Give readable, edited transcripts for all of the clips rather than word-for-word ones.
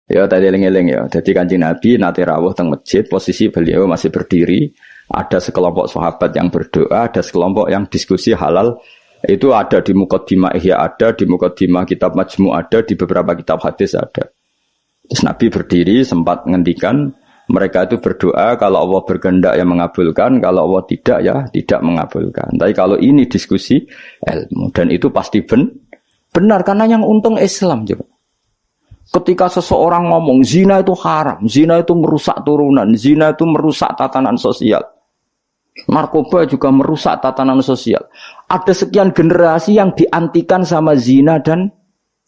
Ya tadi eling-eling ya. Jadi Kanjeng Nabi nate rawuh teng masjid, posisi beliau masih berdiri. Ada sekelompok sahabat yang berdoa, ada sekelompok yang diskusi halal. Itu ada di Muqaddimah Ihya ada, di Muqaddimah kitab Majmu' ada, di beberapa kitab hadis ada. Terus Nabi berdiri sempat ngendikan mereka itu berdoa kalau Allah berkehendak yang mengabulkan, kalau Allah tidak ya tidak mengabulkan. Tapi kalau ini diskusi ilmu dan itu pasti benar karena yang untung Islam juga. Ketika seseorang ngomong zina itu haram, zina itu merusak turunan, zina itu merusak tatanan sosial. Narkoba juga merusak tatanan sosial. Ada sekian generasi yang diantikan sama zina dan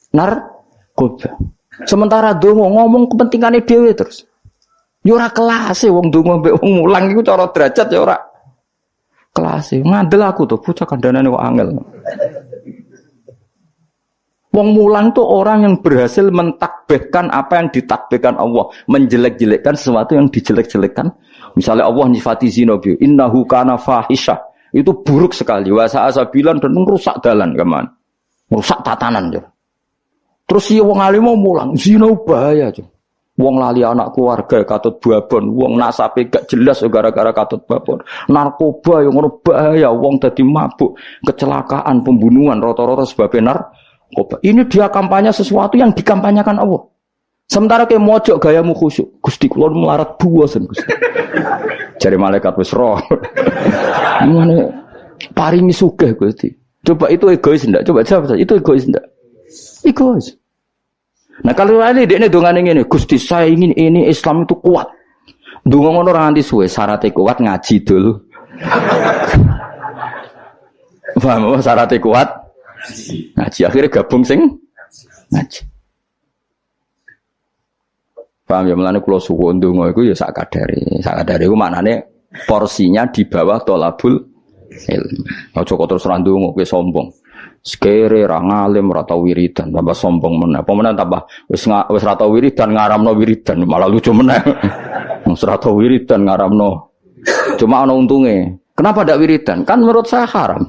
narkoba. Sementara dongo ngomong kepentingannya dewe terus. Ya ora kelas wong dongo mbek wong mulang iku cara derajat ya ora kelas. Ngandel aku tuh bocah kandhanane kok angel. Wong mulang tuh orang yang berhasil mentakbihkan apa yang ditakbihkan Allah, menjelek-jelekkan sesuatu yang dijelek-jelekkan. Misalnya Allah nyifati zina bi, innahu kana fahisyah. Itu buruk sekali. Wa sa'asabilan dan merusak dalan kaman. Merusak tatanan ya. Terus si wong alim mau mulang, zina bahaya aja. Wong lali anak keluarga katut babon, wong nasabe gak jelas gara-gara katut babon. Narkoba yang ngono bahaya, wong dadi mabuk, kecelakaan, pembunuhan rata-rata sebabnya narkoba. Ini dia kampanye sesuatu yang dikampanyekan Allah. Sementara kayak mojok gayamu khusyuk. Gusti kula melarat buasen Gusti. Jare malaikat wis roh. Ngene paringi sugih Gusti. Coba itu egois ndak? Coba jawab saja. Itu egois ndak? Egois. Nah kalau ini dekne dongane ngene, Gusti saya ingin ini Islam itu kuat. Donga ngono ora nganti suwe, syaratnya kuat ngaji dulu. Paham syaratnya kuat? Ngaji akhirnya gabung sing ngaji. Paham ya mulane kula suwun ndonga iku ya sak kadare. Sak kadare iku maknane porsinya di bawah thalabul ilmu. Aja kok terus ra ndonga kowe sombong. Sekere ra ngalim ora tau wiridan tambah sombong meneh. Apa meneh tambah wis ra tau wiridan ngaramno wiridan malah lucu meneh. Wis ra tau wiridan ngaramno. Cuma ana untunge. Kenapa ndak wiridan? Kan menurut saya haram.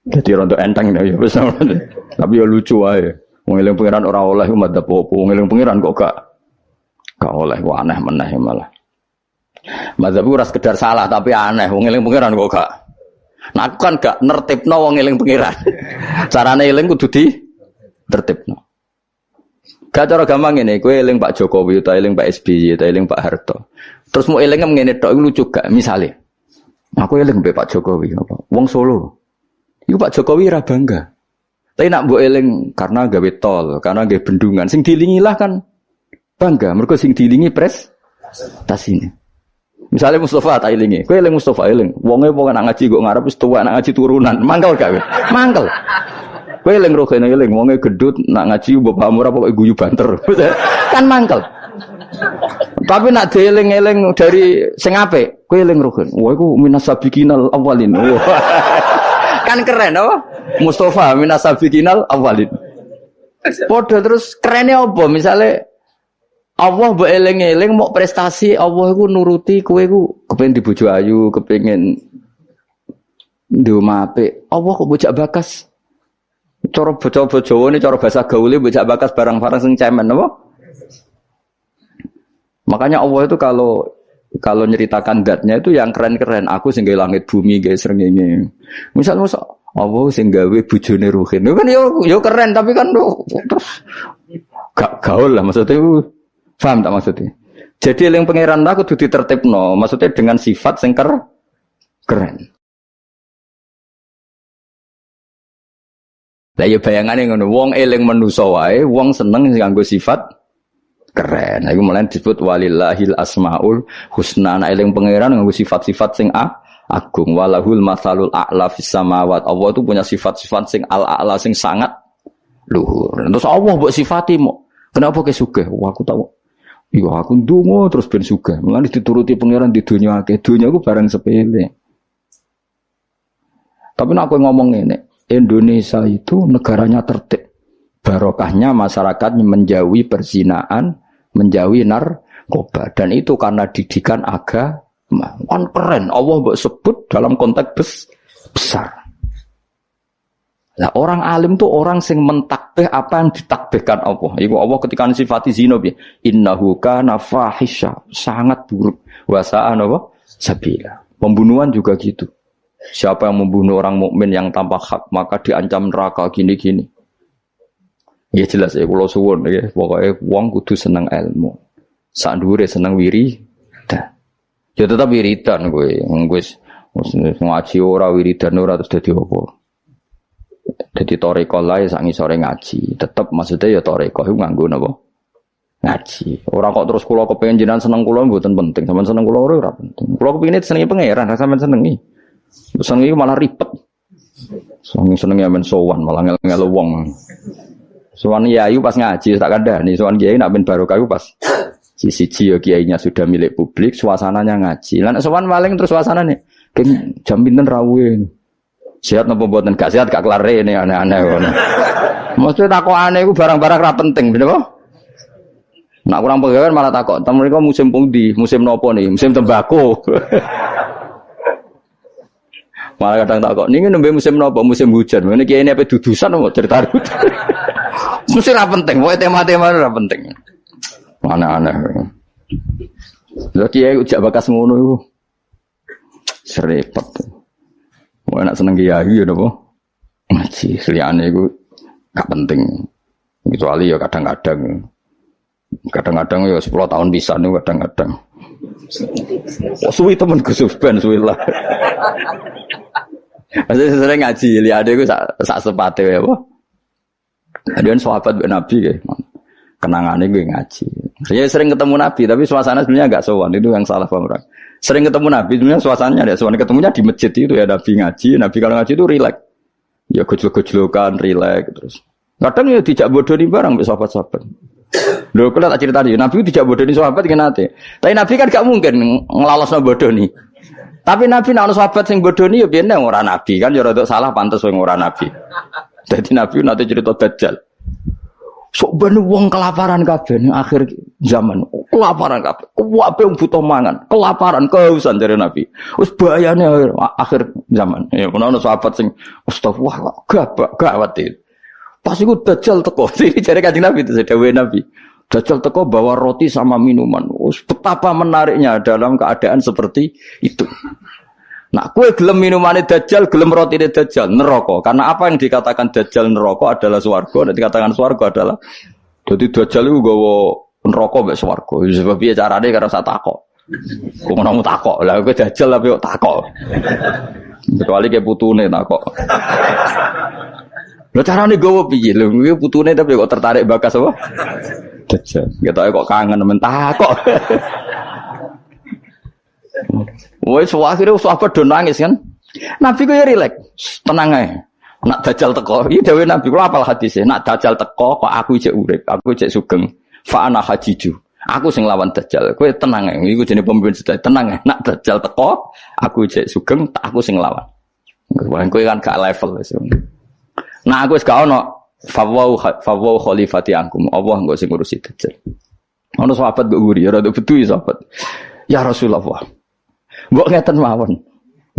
Jadi rontok enteng ya wis. Tapi ya lucu wae. Wong eling pangeran ora oleh madzhab apa. Wong eling pangeran kok gak oleh. Kok aneh meneh malah. Madzhab ora sekedar salah tapi aneh. Wong eling pangeran kok gak. Nah aku kan gak nertibno wong eling pangeran. Carane eling kudu di tertibno. Gak cara gampang ngene, kowe eling Pak Jokowi utawa eling Pak SBY utawa eling Pak Harto. Terus mau eling ngene tok iku lucu gak? Misale aku eling mbek Pak Jokowi apa? Wong Solo. Iku Pak Jokowi ra bangga. Tapi nak mbok eling karena gawe tol, karena gawe bendungan sing dilingilah kan bangga. Mergo sing dilingi prestasinya. Misalnya Mustafa tak ilingi, kowe eling Mustafa eling. Wonge wong nak ngaji kok ngarep wis tuwa nak ngaji turunan. Mangkel gak kowe? Mangkel. Kowe eling rohene eling wonge gedut nak ngaji bapakmu ora pokoke guyu banter. Kan mangkel. Tapi nak dieling-eling dari sing apik, kowe eling rohen. Wah iku minasabiqinal awalin. Kan keren apa? Mustafa minasabiqinal awalin. Padha terus kerene apa? Misale Allah mbok eling-eling mau prestasi Allah iku nuruti kowe iku kepengin dibojo ayu, kepengin ndoma apik. Allah kok bojak bakas. Cara bojo-bojoane cara bahasa gaule bojak bakas barang-barang sing cemen apa? Makanya Allah itu kalau nyeritakan zatnya itu yang keren-keren. Aku sing gawe langit bumi gawe srengenge. Misal Allah sing gawe bojone Ruhin. Kan yo keren tapi kan terus gak gaul lah maksudnya. Paham tak maksudnya? Jadi eling pangeran aku kudu ditertibno, maksudnya dengan sifat sing keren. Lah ya bayangane ngono, wong eling manusa wae, wong seneng nganggo sifat keren. Iku mulane disebut walillahil asmaul husna. Ana eling pangeran nganggo sifat-sifat sing agung, walahul matsalul a'la fis samawat. Allah itu punya sifat-sifat sing al-a'la sing sangat luhur. Terus Allah mbok sifati mo. Kenapa ke sugih? Wah aku tahu. Iya aku ndonga terus ben sugih. Mulane dituruti pangeran di dunia akeh. Dunia ku barang sepele. Tapi nek aku ngomong ngene, Indonesia itu negaranya tertib. Barokahnya masyarakat menjauhi perzinaan, menjauhi narkoba dan itu karena didikan agama. Kan keren Allah mbok sebut dalam konteks besar. Lah orang alim tuh orang sing mentakbih apa yang ditakbihkan Allah. Iku Allah ketika sifati zina piye? Innahu kana fahisha, sangat buruk. Wa sa'a apa? Sabila. Pembunuhan juga gitu. Siapa yang membunuh orang mukmin yang tanpa hak maka diancam neraka gini-gini. Ya jelas ya kula suwun ya, pokoke wong kudu seneng ilmu. Sak dhuwure seneng wiridan. Ya tetap wiridan kowe. Wis ngaji ora wiridan ora terus dadi apa? Jadi toreko lae sak ngisore ngaji, tetep maksudnya ya toreko iku nganggo napa? Ngaji. Ora kok terus kula kepengin jenengan seneng kula mboten penting, sampeyan seneng kula ora penting. Kula kepengin senengi pangeran, sampeyan senengi. Senengi malah ribet. Senengi amen sowan malah ngel-ngel wong. Sowan yayu pas ngaji tak kandhani, sowan kiai nak ben barokah pas siji ya kiainya sudah milik publik, suasananya ngaji. Lah nek sowan paling terus suasanane jam pinten rawuhe. Sehat napa mboten gak sehat gak kelare ini aneh-aneh ngono. Mesti takokane iku barang-barang ra penting, bener apa? Nak kurang pegawai malah takok, "Tem mriko musim pundi? Musim napa nih? Musim tembakau." Malah kadang takok, "Niki nembe musim napa? Musim hujan." Ngene iki apa dudusan apa cerita. Mesti ra penting, pokoke tema-tema ra penting. Aneh-aneh. Lha kiye ujak bakas ngono iku. Serepet. Wah nak seneng kiai ya napa? Ngaji liyane iku gak penting. Kecuali ya kadang-kadang ya 10 tahun bisa nih kadang-kadang. Oh, suwi temen Gus Ben suwi lah. Masih sering ngaji liyane iku sak sepate ya apa? Adian sahabat Nabi kayak kenangannya gue ngaji. Saya sering ketemu Nabi tapi suasana sebenarnya enggak sowan, itu yang salah paham orang. Sering ketemu Nabi sebenarnya suasananya ada sowan, ketemunya di masjid itu ya Nabi ngaji. Nabi kalau ngaji itu rileks. Ya gojlok-gojlokan rileks terus. Kadang ya dijak bodoni barang mbek sahabat-sahabat. Lho kula tak cerita Nabi itu dijak bodoni sahabat iki nate. Tapi Nabi kan gak mungkin nglalosno bodoni. Tapi Nabi nek ana sahabat sing bodoni ya biyen ora Nabi kan ya rada salah pantes wong ora Nabi. Jadi Nabi nate cerita Dajjal. Sok ben wong kelaparan kabeh ning akhir zaman. Kelaparan kabeh. Kuwabe butuh mangan, kelaparan, kehausan dari Nabi. Wis bahayane akhir zaman. Ya ono sahabat sing astagfirullah gawat itu. Pas iku Dajjal teko. Iki jare Kanjeng Nabi itu dawuhe Nabi. Dajjal teko bawa roti sama minuman. Wis betapa menariknya dalam keadaan seperti itu. Nah, kue gelem minumane Dajjal, gelem rotine Dajjal, neraka. Karena apa yang dikatakan Dajjal neraka adalah swarga, dan dikatakan swarga adalah dadi Dajjal iku nggawa neraka mek swarga. Sebab piye carane karo sak takok. Kok ngono takok. Lah kowe Dajjal tapi kok takok. Kecuali ke putune takok. Lho carane nggawa piye? Lho kuwi putune tapi kok tertarik bakas apa? Dajjal. Ketoke kok kangen men takok. Wes akhire sahabat do nangis kan. Nabi ku ya rileks, tenang ae. Nak Dajjal teko, iki dawuh Nabi kula apal hadise. Nak Dajjal teko kok aku cek urip, aku cek sugeng. Fa ana hajiju. Aku sing lawan Dajjal. Kowe tenang ae. Iku jenenge pemimpin sedaya. Tenang ae. Nak Dajjal teko, aku cek sugeng, aku sing lawan. Kowe kan gak level wis. Nah aku wis gak ono fawau khalifati angkum. Allah engko sing ngurusi Dajjal. Ono sahabat kok nguri, ya rada betu sahabat. Ya Rasulullah. Mbok ngeten mawon.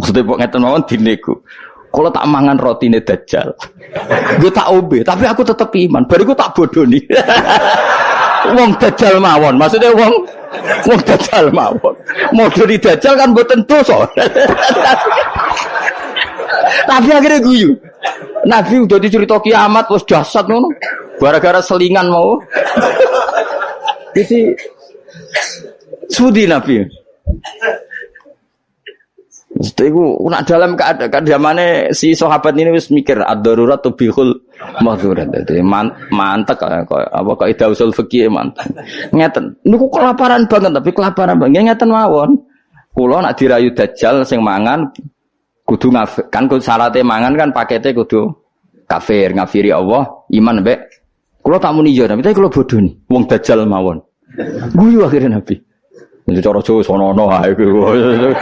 Maksudnya mbok ngeten mawon dinego. Kalau tak mangan rotine Dajjal. Gue tak obe, tapi aku tetep iman. Bariku tak bodoni. Wong Dajjal mawon. Maksudnya wong Dajjal mawon. Modoni Dajjal kan mboten dosa. Tapi akhirnya guyu. Nabi udah dicerita kiamat wis dahsyat ngono. Gara-gara selingan mau. Jadi sudi Nabi. Iku nak dalam keadaan zamane si sahabat ini wis mikir ad-darurat tubihul mahdurat. Dadi mantek apa kaidah usul fikih mantek. Ngeten. Niku kelaparan banget tapi kelaparan banget ngeten mawon. Kula nak dirayu Dajjal sing mangan kudu kan syaratnya mangan kan pakete kudu kafir, ngafiri Allah, iman mbek. Kula tak muni yo tapi kula bodoh nih. Wong Dajjal mawon. Guyu akhirnya Nabi. Itu cara Jawa sono-ono ae kuwi.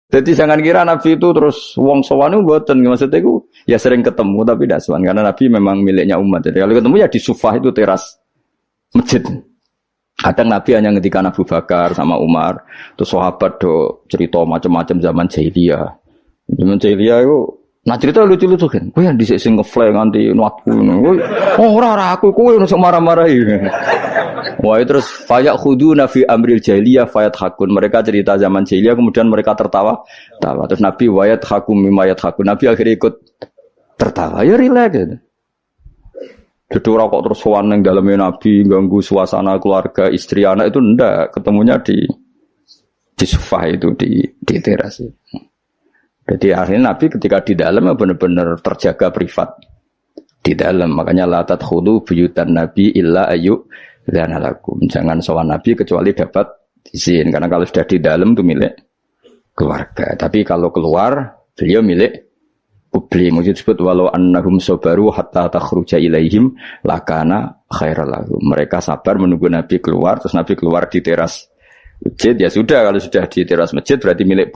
Jadi jangan kira Nabi itu terus wong sowan itu mboten, maksudnya itu ya sering ketemu tapi tidak sowan karena Nabi memang miliknya umat. Jadi kalau ketemu ya di sufah itu teras masjid. Kadang Nabi hanya ngendikan Abu Bakar sama Umar, terus sahabat do cerita macam-macam zaman jahiliyah. Zaman jahiliyah itu, nah cerita lucu-lucu kan. Kowe yang dhisik sing ngefly nganti nuatku ngono. Oh ora aku kowe ono marah-marahi. Wah terus fayak khuduna fi amril jahiliyah fayat hakun. Mereka cerita zaman jahiliyah kemudian mereka tertawa. Terus Nabi wayat hakum mimayat hakun. Nabi akhirnya ikut tertawa. Ya rileks gitu. Jadi orang kok terus sowan nang dalamnya Nabi ganggu suasana keluarga istri anak itu ndak, ketemunya di sofa itu di teras itu. Jadi akhirnya Nabi ketika di dalam benar-benar terjaga privat di dalam, makanya la tadkhulu buyutan Nabi illa ayu dan alakum, jangan sowan Nabi kecuali dapat izin, karena kalau sudah di dalam itu milik keluarga, tapi kalau keluar beliau milik publik. Maksud disebut walau annahum sabaru hatta takhruja ilaihim lakana khairal lahum. Mereka sabar menunggu Nabi keluar, terus Nabi keluar di teras masjid, ya sudah, kalau sudah di teras masjid berarti milik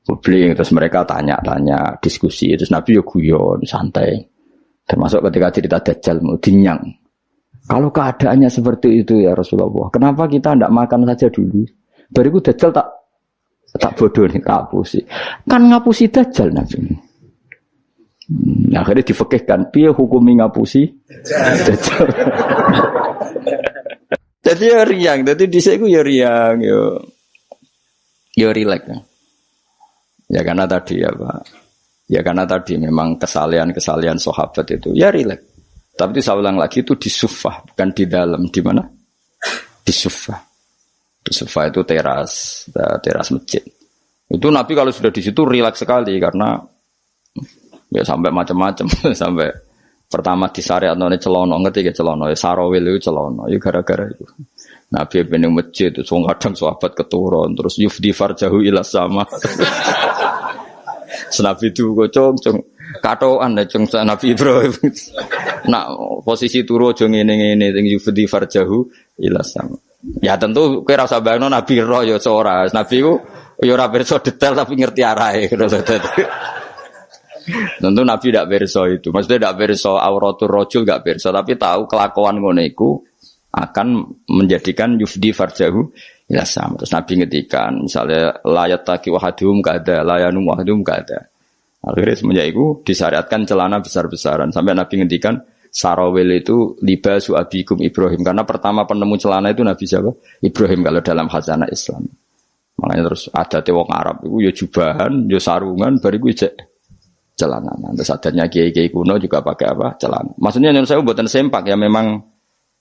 publik. Terus mereka tanya-tanya, diskusi, terus Nabi ya guyon, santai. Termasuk ketika cerita Dajjal mau dinyang. Kalau keadaannya seperti itu ya Rasulullah, kenapa kita tidak makan saja dulu? Bariku Dajjal tak bodoh nih, tak hapusi. Kan ngapusi Dajjal Nabi. Akhirnya difekihkan, piye hukumi ngapusi Dajjal. Jadi ya riang, jadi dhisik ku ya riang, yo rileks. Ya karena tadi ya Pak. Ya karena tadi memang kesalahan sahabat itu ya rileks. Tapi itu saya ulang lagi itu di sufah, bukan di dalam. Di mana? Di sufah. Di sufah itu teras masjid. Itu Nabi kalau sudah di situ rileks sekali karena ya sampai macam-macam sampai pertama di syariat none celono, ngerti gak celono? Ya sarawil itu celono, ya gara-gara itu. Nabi bening masjid itu kadang sahabat keturun terus yufdi farjahu ila sama. Nabi itu kocong katoan cung Nabi Ibrahim. Nah, posisi turu aja ngene-ngene sing yufdi farjahu ila sama. Ya tentu kowe ora usah bayangno Nabi roh ya ora. Nabi ku ya ora pirsa detail tapi ngerti arahe. Tentu Nabi tidak berso itu, maksudnya tidak berso auratul rojul tidak berso, tapi tahu kelakuan ngono iku akan menjadikan yufdi farjahu ila sama. Terus Nabi ngetikan, misalnya layat taki wahadum gak ada, layanum wahadum gak ada. Akhirnya semenjak itu disyariatkan celana besar-besaran. Sampai Nabi ngetikan sarawil itu libasu abikum Ibrahim, karena pertama penemu celana itu Nabi siapa? Ibrahim kalau dalam khazanah Islam. Makanya terus ada wong Arab itu ya jubahan, ya sarungan, bariku ijek celana. Terus adatnya kiai-kiai kuno juga pakai apa? Celana. Maksudnya menurut saya buatan sempak ya memang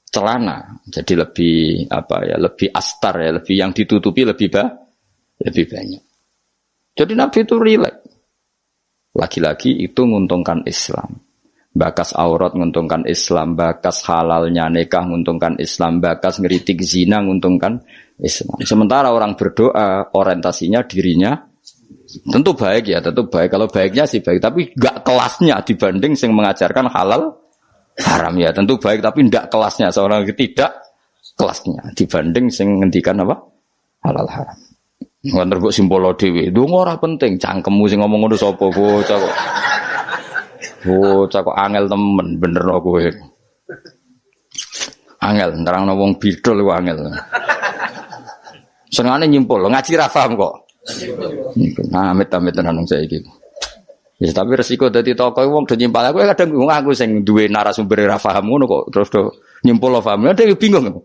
celana. Jadi lebih apa ya? Lebih astar ya, lebih yang ditutupi lebih banyak. Jadi Nabi itu rileks. Lagi-lagi itu menguntungkan Islam. Bakas aurat menguntungkan Islam, bakas halalnya nikah menguntungkan Islam, bakas ngeritik zina menguntungkan Islam. Sementara orang berdoa orientasinya dirinya tentu baik ya, tentu baik. Kalau baiknya sih baik, tapi enggak kelasnya dibanding yang mengajarkan halal haram ya. Tentu baik, tapi enggak kelasnya. Seorang tidak kelasnya dibanding yang ngendikan apa? Halal haram. Nggak terbuk simbolo dewi. Itu ora penting. Cangkemmu sing ngomong ngono sapa bocah kok. Bocah kok angel temen bener kowe. Angel nerangno wong bidol ku angel. Senengane nyimpul, ngaji ra paham kok. Amit-amit tenan saya gitu. Ya tapi resiko dadi tokoh wong do nyimpal aku kadang bingung aku sing duwe narasumber ra paham ngono kok terus do nyimpul paham. Ada bingung.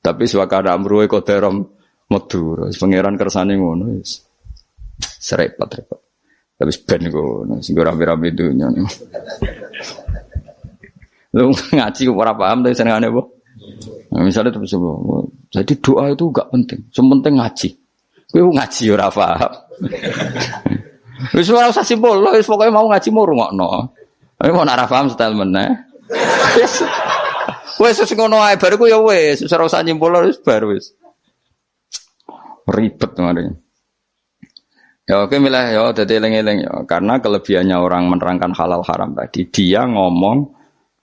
Tapi suwakana amruhe kodarom medu. Pangeran kersane ngono wis. Serepot-repot. Tapi ben ngono sing rame-rame dunya. Lu ngaji kok ora paham tapi senengane apa? Nah, misalnya terus jadi doa itu enggak penting. Yang penting ngaji. Kowe ngaji ora paham. Wis ora usah simpul, wis pokoke mau ngaji mau rungokno. Kowe mau ora paham style meneh. Wis ngono ae bar ku ya wis, ora usah nyimpul wis bar wis. Ribet kemarin. Ya oke milah ya dadi eling-eling ya karena kelebihannya orang menerangkan halal haram tadi dia ngomong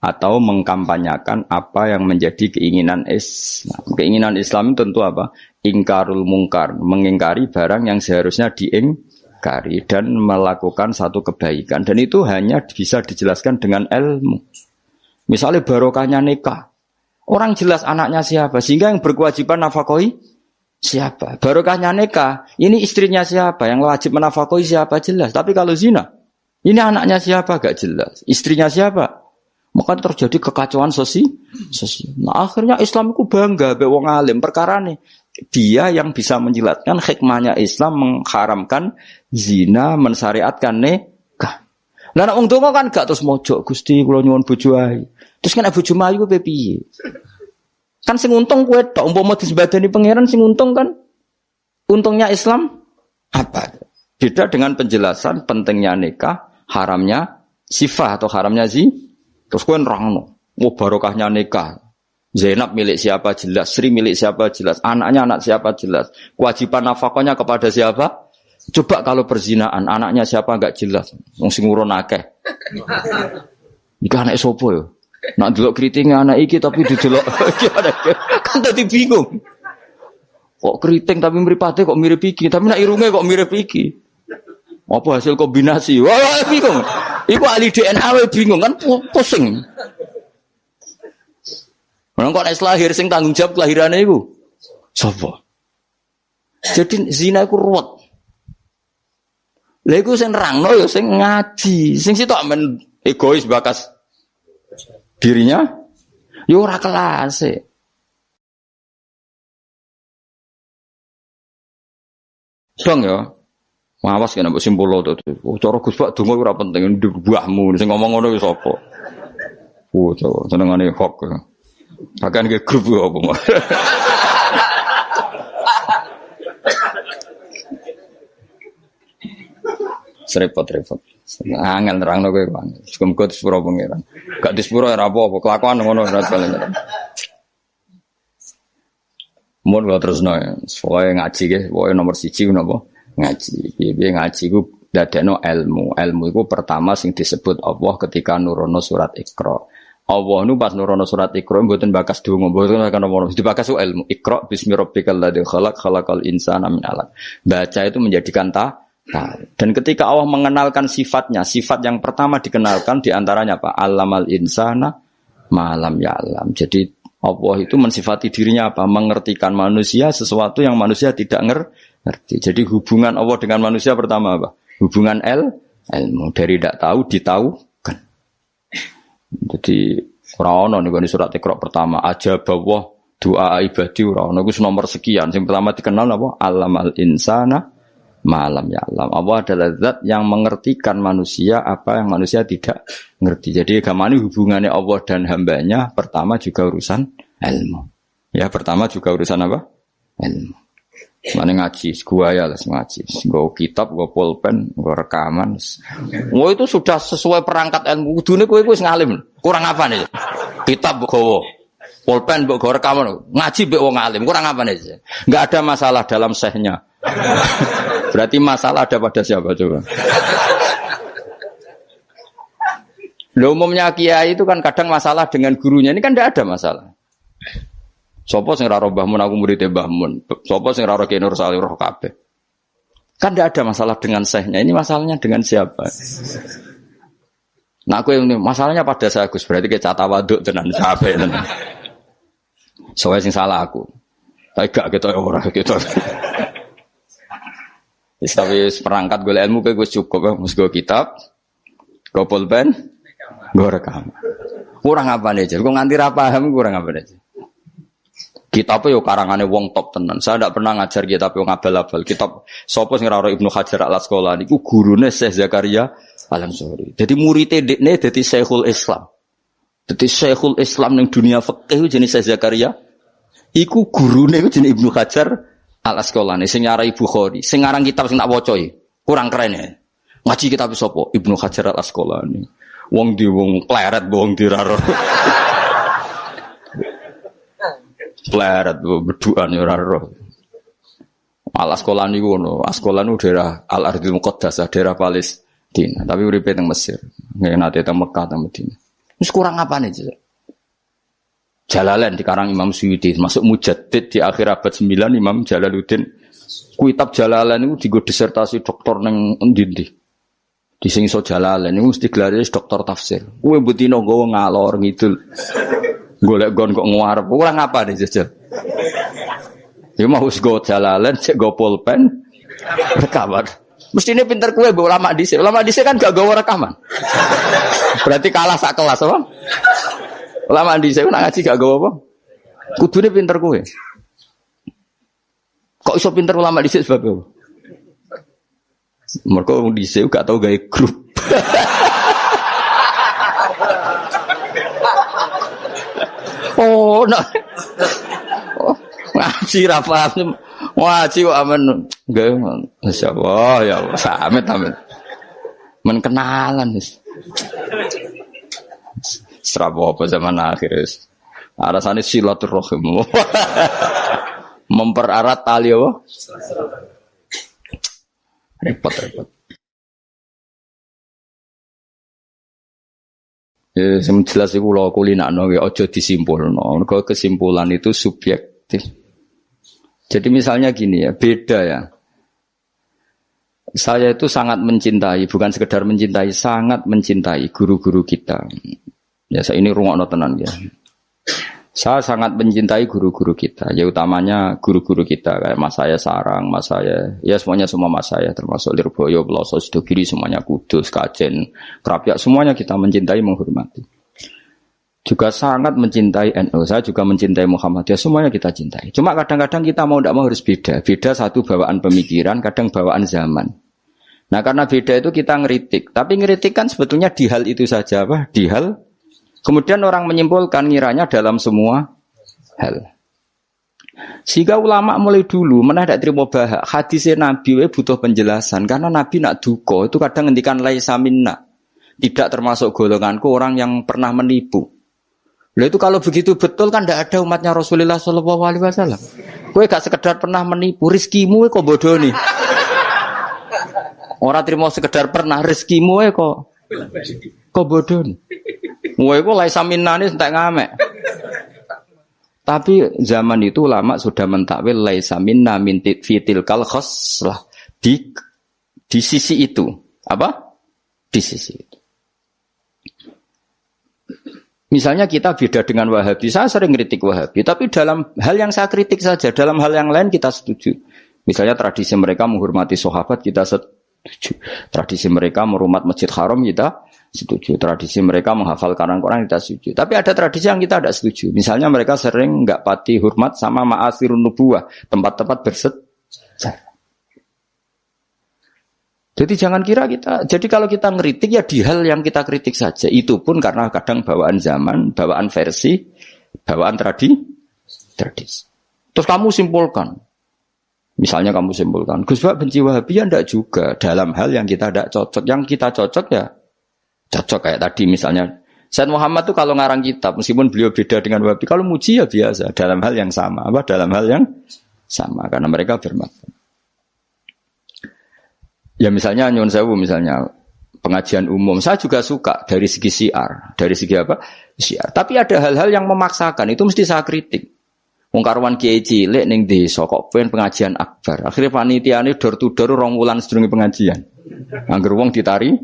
atau mengkampanyakan apa yang menjadi keinginan Islam. Keinginan Islam tentu apa? Ingkarul mungkar, mengingkari barang yang seharusnya diingkari dan melakukan satu kebaikan. Dan itu hanya bisa dijelaskan dengan ilmu. Misalnya barokahnya nikah. Orang jelas anaknya siapa, sehingga yang berkewajiban nafkahi siapa. Barokahnya nikah, ini istrinya siapa, yang wajib menafkahi siapa jelas. Tapi kalau zina, ini anaknya siapa gak jelas, istrinya siapa. Maka terjadi kekacauan sosial. Nah akhirnya Islam itu bangga be wong alim perkara nih. Dia yang bisa menjelaskan hikmahnya Islam mengharamkan zina, mensyariatkan nikah. Lah nek wong donga kan gak terus mojok Gusti kula nyuwun bojo ae. Terus kan bojo mayu ku piye? Kan sing untung kowe tok umpama disembadani pangeran sing untung kan untungnya Islam apa? Beda dengan penjelasan pentingnya nikah, haramnya sifah atau haramnya terus kowe nerangno, barokahnya nikah. Zainab milik siapa jelas, Sri milik siapa jelas, anaknya anak siapa jelas, kewajiban nafkahnya kepada siapa? Coba kalau perzinaan, anaknya siapa enggak jelas, wong sing urun akeh. Iki anak sapa yo? Nak delok keriting anak iki tapi didelok kan dadi bingung. Kok keriting tapi mripate kok mirip iki, tapi nak irunge kok mirip iki. Apa hasil kombinasi? Wah, bingung. Iku ahli DNA wae bingung kan pusing. Orang kok nek lahir sing tanggung jawab kelahirane iku sapa? Jadi zina iku ruwet. Lha iku sing nerangno ya sing ngaji, sing sitok men egois bakas dirinya ya ora kelas. Dong ya. Awas kena mbok simpul to. Cara Gus Pak donga ora penting mbahmu sing ngomong ngono ya sapa? Coba senengane hok. Bahkan ke grup apa mau? Repot. Angel nerangno kowe kan. Muga disepuro pangeran. Gak disepuro ora apa-apa, kelakuan ngono ora paling. Mun gak terusno ya. Soale ngaji ge, pokoke nomor 1 napa? Ngaji. Piye ngaji ku dadekno ilmu. Ilmu iku pertama sing disebut Allah ketika nurono surat Iqra. Allah nu pas nurono surat Iqra mboten bakas donga, mboten kan ono dibakas ilmu. Iqra bismi rabbikal ladzi khalaq khalaqal insana min 'alaq. Baca itu menjadikan dan ketika Allah mengenalkan sifatnya, sifat yang pertama dikenalkan diantaranya apa? Allamal insana malam ya'lam. Jadi Allah itu mensifati dirinya apa? Mengertikan manusia sesuatu yang manusia tidak ngerti. Jadi hubungan Allah dengan manusia pertama apa? Hubungan ilmu. Dari tidak tahu ditahukan. Jadi ora ono niku surat Iqra pertama aja bahwa doa ibadi ora ono iku nomor sekian. Yang pertama dikenal apa? Allamal insana malam ya alam. Allah adalah zat yang mengertikan manusia apa yang manusia tidak ngerti. Jadi agama ini hubungannya Allah dan hambanya pertama juga urusan ilmu. Ya pertama juga urusan apa? Ilmu. Mana ngaji, gua ya lah ngaji. Gua kitab, gua pulpen, gua rekaman. Wah itu sudah sesuai perangkat ilmu. Kudune kowe wis ngalim. Kurang apa nih? Kitab gowo, pulpen mbok gowo rekaman. Ngaji mbek wong alim. Kurang apa nih? Enggak ada masalah dalam sehnya. Berarti masalah ada pada siapa coba? Loh, umumnya kiai itu kan kadang masalah dengan gurunya. Ini kan tidak ada masalah. Sopo sing raro Mbah Mun aku murid Mbah Mun. Sopo sing raro Ki Nur Salih roh kabeh. Kan tidak ada masalah dengan sehnya. Ini masalahnya dengan siapa? Nah aku ini masalahnya pada saya Gus. Berarti kayak cata waduk tenan capek tenan. Soalnya sing salah aku. Tapi gak gitu orang gitu. Tapi perangkat gue ilmu gue cukup. Gue kitab, gue pulpen, gue rekam. Kurang apa nih? Gue nganti paham kurang apa nih? Kitab yo karangane wong top tenan. Saya tidak pernah ngajar kitab yang abal-abal. Kitab sapa sing ora Ibnu Hajar Al-Asqalani iku gurune Syekh Zakaria Al-Ansori. Dadi murid-e dekne dadi Syekhul Islam. Dadi Syekhul Islam ning dunia fikih jenenge Syekh Zakaria. Iku gurune iku jenenge Ibnu Hajar Al-Asqalani sing nyarai Bukhari. Sing ngarang kitab sing tak waca iki. Kurang keren ya. Ngaji kitab sapa? Ibnu Hajar Al-Asqalani. Wong di wong pleret wong diraro. Pleret berduaan ya ora roh. Al-Asqalani niku ngono. Asqalani daerah Al-Ardhil Muqaddasah, daerah Palestina, tapi uripe teng Mesir. Nggih nate teng Mekah teng Madinah. Wis kurang apane, Cek? Jalalain dikarang Imam Suyuti, masuk mujaddid di akhir abad 9 Imam Jalaluddin. Kitab Jalalain niku dienggo disertasi doktor ning endi-endi. Di sing iso Jalalain niku mesti gelare doktor tafsir. Kowe mbutino nggawa ngalor ngidul. Golek gon kok ngarep. Kurang apa nih jajal? Ya mau go jalalan, cek go pulpen, rekaman. Mestine pinter kowe mbok ulama dhisik. Ulama dhisik kan gak gawe rekaman. Berarti kalah sak kelas apa? Ulama dhisik nak ngaji gak gawe apa? Kudune pinter kowe. Kok iso pinter ulama dhisik sebab apa? Mergo wong dhisik gak tau gawe grup. Oh, no. Oh, ngaji ra paham. Ngaji kok amen. Nggih, masyaallah ya Allah, samit amin. Men kenalan wis. Serabo apa zaman akhir wis. Arasane silaturahim. Mempererat tali apa? Repot. Ya, jelas iku lho kulinakno aja disimpulno. Mergo kesimpulan itu subjektif. Jadi misalnya gini ya, beda ya. Saya itu sangat mencintai, bukan sekedar mencintai, sangat mencintai guru-guru kita. Ya, saya ini rungokno tenan ya. Saya sangat mencintai guru-guru kita, ya utamanya guru-guru kita kayak mas saya Sarang, mas saya, ya semuanya semua mas saya termasuk Lirboyo, Peloso, Sidogiri, semuanya Kudus, Kajen, Krapyak, semuanya kita mencintai, menghormati. Juga sangat mencintai NU, saya juga mencintai Muhammadiyah, semuanya kita cintai. Cuma kadang-kadang kita mau tidak mau harus beda. Beda satu bawaan pemikiran, kadang bawaan zaman. Nah karena beda itu kita ngeritik. Tapi ngeritik kan sebetulnya di hal itu saja, apa? Di hal. Kemudian orang menyimpulkan ngiranya dalam semua hal. Sehingga ulama mulai dulu mana tidak terima bahak. Hadisnya Nabi butuh penjelasan. Karena Nabi nak duko itu kadang ngendikan laisa minna. Tidak termasuk golonganku orang yang pernah menipu. Lah itu kalau begitu betul kan tidak ada umatnya Rasulullah sallallahu alaihi wasallam. Kowe gak sekedar pernah menipu, rezekimu kok bodoni. Ora trimo sekedar pernah, rezekimu kok bodoni. Kowe iku laisa minnane entek ngamek. Tapi zaman itu ulama sudah mentakwil laisa minna min fitil kal khoslah di sisi itu. Apa? Di sisi itu. Misalnya kita beda dengan Wahabi, saya sering kritik Wahabi, tapi dalam hal yang saya kritik saja, dalam hal yang lain kita setuju. Misalnya tradisi mereka menghormati sahabat, kita setuju. Tradisi mereka merumah Masjid Haram, kita setuju. Tradisi mereka menghafal Quran, kita setuju. Tapi ada tradisi yang kita tidak setuju. Misalnya mereka sering enggak pati hormat sama ma'asirun nubuwah, tempat-tempat bersejarah. Jadi jangan kira kita, jadi kalau kita ngeritik ya di hal yang kita kritik saja. Itu pun karena kadang bawaan zaman, bawaan versi, bawaan tradisi. Terus kamu simpulkan. Misalnya kamu simpulkan, Gus Bak benci Wahabi ya enggak juga. Dalam hal yang kita tidak cocok. Yang kita cocok ya cocok kayak tadi misalnya. Said Muhammad tuh kalau ngarang kitab, meskipun beliau beda dengan Wahabi, kalau muji ya biasa. Dalam hal yang sama. Apa? Dalam hal yang sama. Karena mereka bermakna. Ya misalnya nyuwun sewu misalnya pengajian umum saya juga suka dari segi syiar, dari segi apa? Syiar. Tapi ada hal-hal yang memaksakan itu mesti saya kritik. Wong karwan kiai cilik ning desa kok pengen pengajian akbar. Akhirnya panitiane door to door 2 wulan sedurunge pengajian. Angger wong ditari.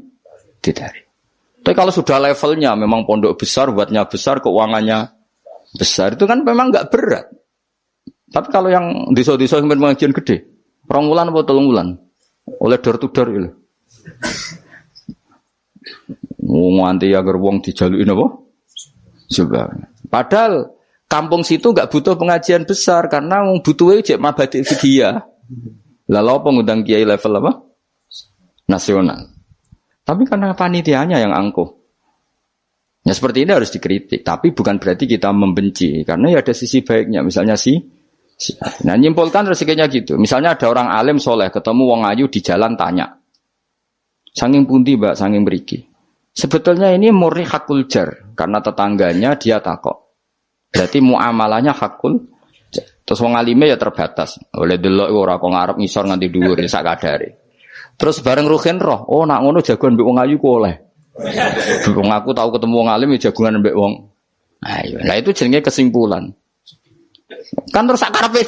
Tapi kalau sudah levelnya memang pondok besar, buatnya besar, keuangannya besar itu kan memang enggak berat. Tapi kalau yang desa-desa yang pengajian gede, 2 wulan atau 3 wulan oleh door to door itu. Nganti agar wong dijalukin apa? Coba. Padahal kampung situ enggak butuh pengajian besar karena wong butuhe cek mabadi fikih. Lalu apa ngundang kiai level apa? Nasional. Tapi karena panitianya yang angkuh. Ya seperti ini harus dikritik, tapi bukan berarti kita membenci karena ya ada sisi baiknya. Misalnya nah nyimpulkan resikonya gitu. Misalnya ada orang alim soleh ketemu wong ayu di jalan tanya, sanging pundi mbak, sanging beriki. Sebetulnya ini murni hakul jar karena tetangganya dia takok. Berarti muamalahnya hakul jar. Terus wong alime ya terbatas. Oleh delok ora kok ngarep ngisor nganti dhuwur sak kadare. Terus bareng ruhin roh, oh nak ngono jagoan mbek wong ayu ku oleh. Wong aku tahu ketemu wong alim ya jagungan mbek wong. Ayo, nah itu jenenge kesimpulan. Kan terus sak karepe